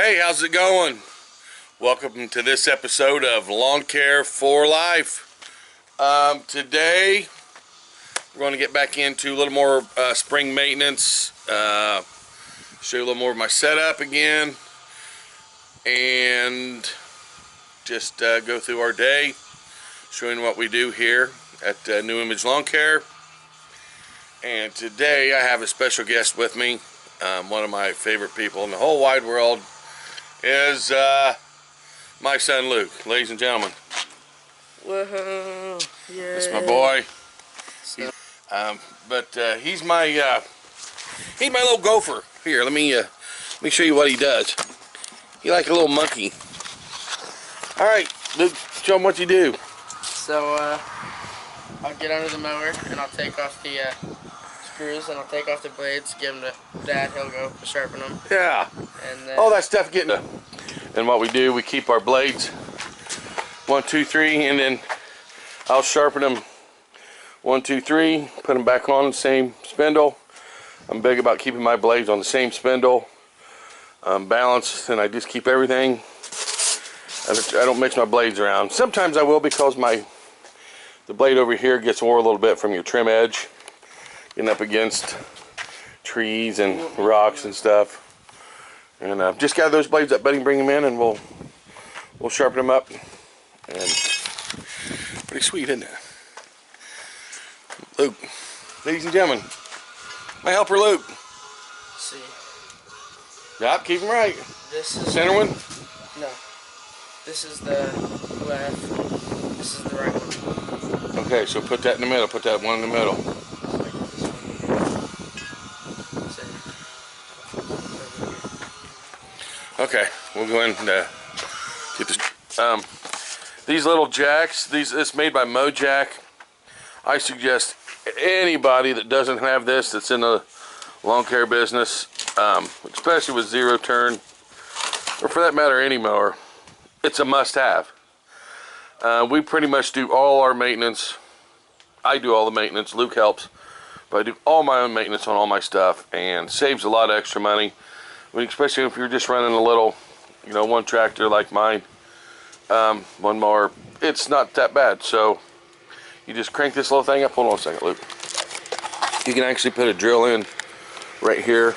Hey, how's it going? Welcome to this episode of Lawn Care for Life. Today we're going to get back into a little more spring maintenance, show you a little more of my setup again, and just go through our day, showing what we do here at New Image Lawn Care. And today I have a special guest with me. One of my favorite people in the whole wide world is my son Luke, ladies and gentlemen. Whoa, yeah. That's my boy. He's my little gopher. Here, let me show you what he does. He like a little monkey. All right, Luke, show him what you do. So I'll get under the mower and I'll take off the screws and I'll take off the blades, give them to Dad. He'll go sharpen them. Yeah. And then all that stuff getting. And what we do, we keep our blades 1, 2, 3, and then I'll sharpen them 1, 2, 3, put them back on the same spindle. I'm big about keeping my blades on the same spindle, balanced, and I just keep everything. I don't mix my blades around. Sometimes I will, because the blade over here gets wore a little bit from your trim edge, getting up against trees and rocks and stuff. And just gather those blades up, buddy, bring them in, and we'll sharpen them up. And pretty sweet, isn't it? Luke, ladies and gentlemen, my helper Luke. see. Yep, keep him right. This is center one. No. This is the left. This is the right one. Okay, so put that in the middle. Put that one in the middle. Okay, we'll go ahead and get this. These little jacks, it's made by Mojack. I suggest anybody that doesn't have this, that's in the lawn care business, especially with zero turn, or for that matter any mower, it's a must-have. We pretty much do all our maintenance. I do all the maintenance. Luke helps, but I do all my own maintenance on all my stuff, and saves a lot of extra money. I mean, especially if you're just running a little, one tractor like mine, one mower, it's not that bad. So you just crank this little thing up. Hold on a second, Luke. You can actually put a drill in right here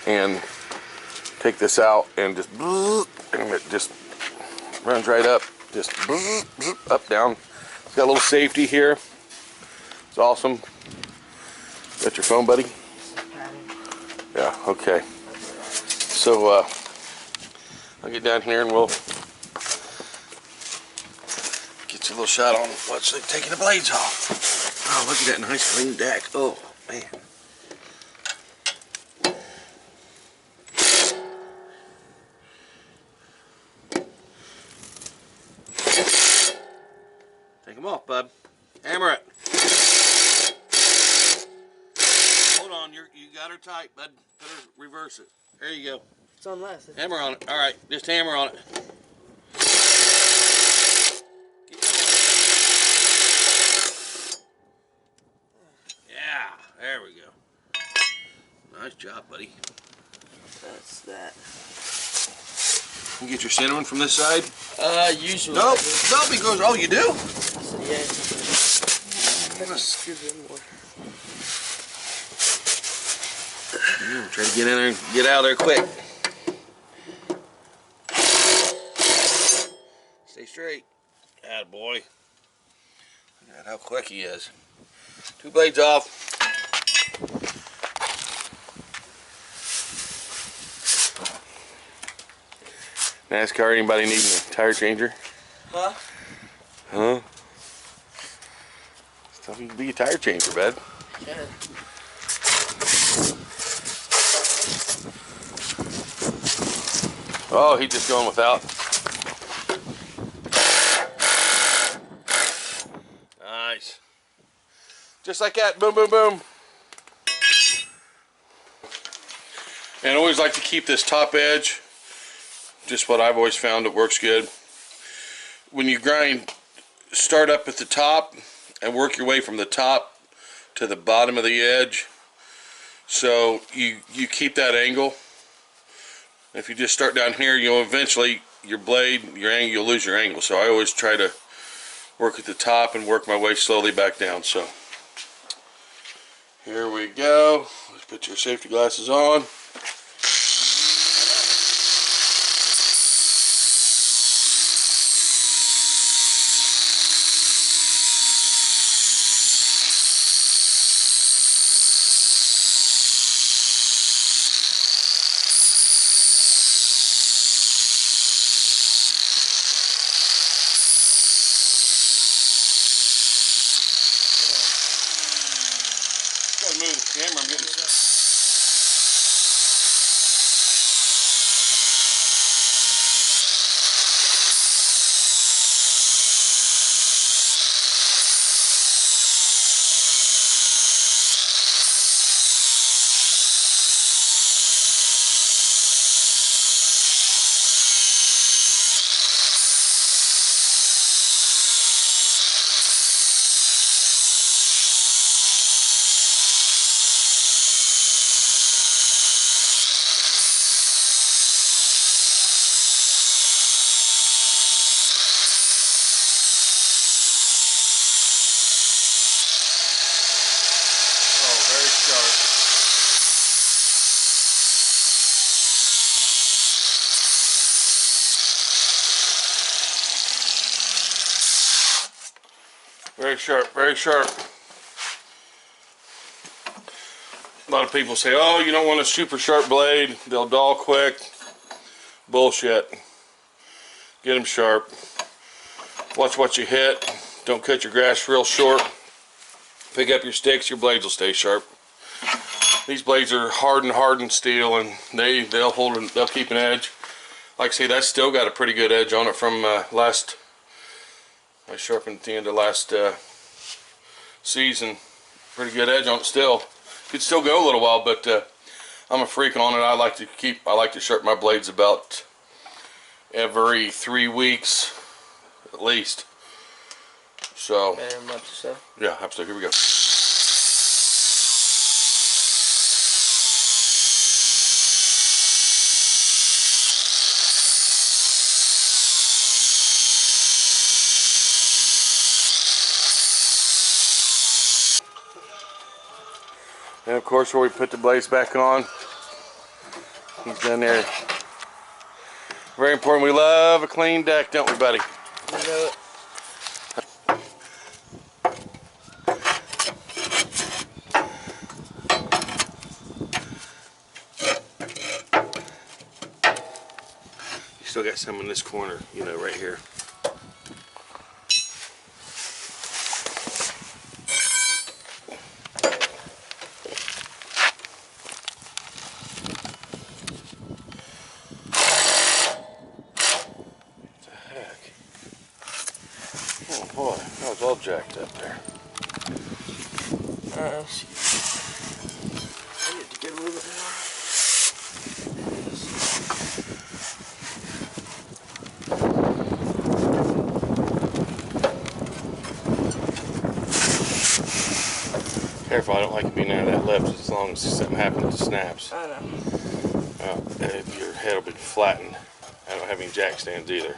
and take this out, and it just runs right up, just up, down. It's got a little safety here. It's awesome. Got your phone, buddy? Yeah, okay. So I'll get down here and we'll get you a little shot on what's taking the blades off. Oh, look at that nice clean deck. Oh, man. Take them off, bud. Hammer it. Hold on, you got her tight, bud. Put her, reverse it. There you go. It's on less. Hammer on it. All right, just hammer on it. Yeah, there we go. Nice job, buddy. That's that. You get your cinnamon from this side? Usually. Nope. Nope, because, oh, you do? Yeah. Yeah, try to get in there and get out of there quick. Stay straight. Attaboy. Look at how quick he is. 2 blades off. NASCAR, anybody needing a tire changer? Huh? Huh? Stuff you can be a tire changer, bud. Yeah. Oh, he's just going without. Nice. Just like that. Boom, boom, boom. And I always like to keep this top edge. Just what I've always found that works good. When you grind, start up at the top and work your way from the top to the bottom of the edge. So you keep that angle. If you just start down here, you'll eventually, your blade, your angle, you'll lose your angle. So I always try to work at the top and work my way slowly back down. So here we go. Let's put your safety glasses on. Gotta move the camera, I'm getting very sharp. Very sharp, very sharp. A lot of people say, oh, you don't want a super sharp blade, they'll dull quick. Bullshit. Get them sharp. Watch what you hit. Don't cut your grass real short. Pick up your sticks, your blades will stay sharp. These blades are hardened steel, and they'll keep an edge. Like I say, that's still got a pretty good edge on it from I sharpened at the end of last season. Pretty good edge on it still. Could still go a little while, but I'm a freak on it. I like to sharpen my blades about every 3 weeks at least. So Very much so. yeah, absolutely. Here we go. And of course, where we put the blades back on, he's done there. Very important. We love a clean deck, don't we, buddy? You know it. You still got some in this corner, you know, right here. Oh boy, that was all jacked up there. I need to get a little bit more. Careful, I don't like it being out of that left as long as something happens, it snaps. I know. Your head will be flattened. I don't have any jack stands either.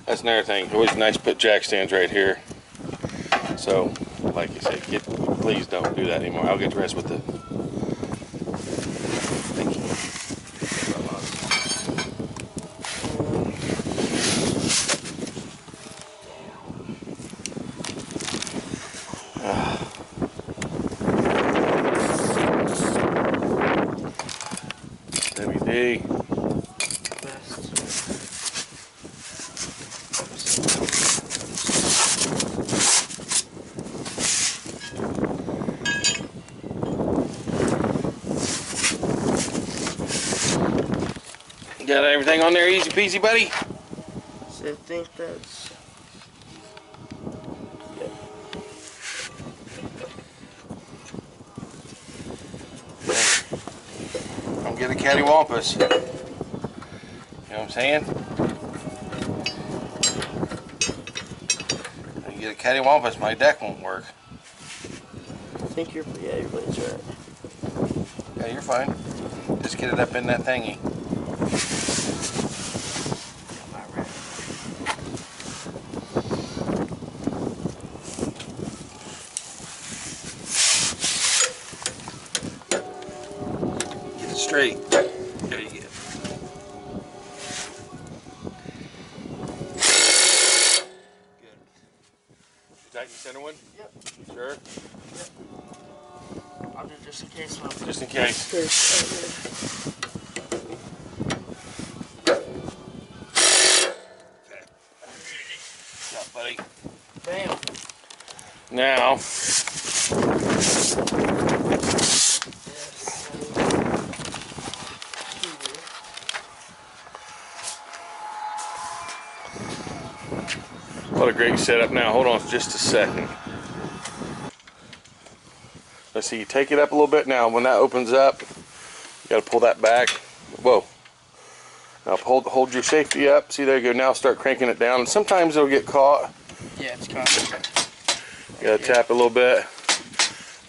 That's another thing. Always nice to put jack stands right here. So, like you said, please don't do that anymore. I'll get the rest with the. Thank you. WD. Got everything on there easy peasy, buddy? So I think that's... Yep. Don't get a cattywampus. You know what I'm saying? If you get a cattywampus, my deck won't work. I think your blade's right. Yeah, you're fine. Just get it up in that thingy. side? Center one? Yep. Sure. Yep. I'll do just in case. Just in case. Okay. Good job, buddy. Bam. Now, what a great setup. Now, hold on just a second. Let's see, you take it up a little bit. Now, when that opens up, you got to pull that back. Whoa. Now, hold your safety up. See, there you go. Now, start cranking it down. And sometimes it'll get caught. Yeah, it's caught. You got to tap a little bit.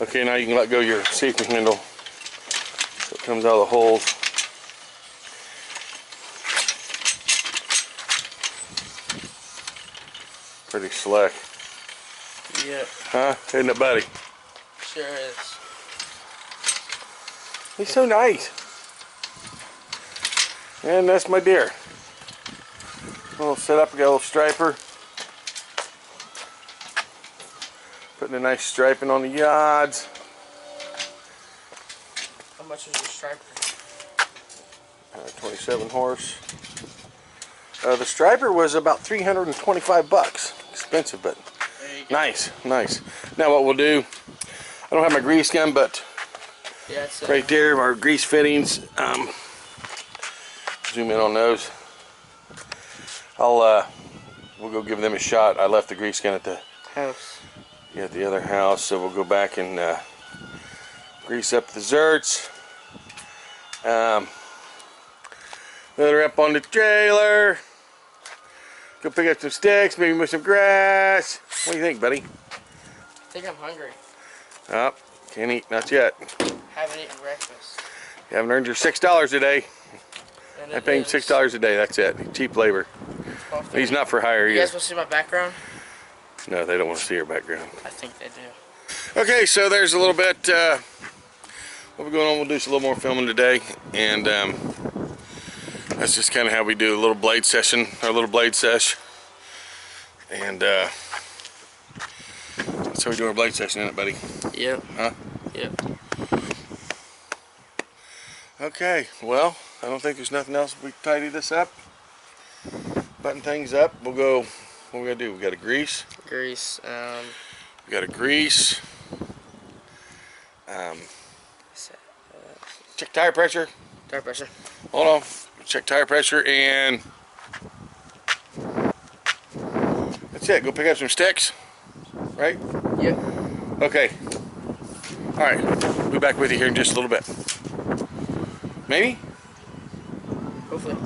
Okay, now you can let go of your safety handle. So it comes out of the holes. Pretty slick. Yeah. Huh? Isn't it, buddy? Sure is. He's so nice. And that's my deer. Little setup, we got a little striper. Putting a nice striping on the yods. How much is your striper? 27 horse. The striper was about 325 bucks. Expensive, but nice, nice. Now what we'll do, I don't have my grease gun, but yeah, it's right there, our grease fittings. Zoom in on those. We'll go give them a shot. I left the grease gun at the house. Yeah, at the other house, so we'll go back and grease up the zerts. Load her up on the trailer. Go pick up some sticks, maybe move some grass. What do you think, buddy? I think I'm hungry. Oh, can't eat, not yet. Haven't eaten breakfast. You haven't earned your $6 a day. And I pay him $6 a day, that's it. Cheap labor. He's not for hire You either. guys want to see my background? No, they don't want to see your background. I think they do. Okay, so there's a little bit what we're going on. We'll do a little more filming today, and that's just kind of how we do a little blade session, our little blade sesh, and that's how we do our blade session, isn't it, buddy? Yep. Huh? Yep. Okay, well, I don't think there's nothing else. We tidy this up, button things up. We'll go. What we gotta do? We gotta grease. Grease. We gotta grease. Check tire pressure. Tire pressure. Hold on. Check tire pressure, and that's it. Go pick up some sticks. Right? Yep. Okay. All right. We'll be back with you here in just a little bit. Maybe? Hopefully.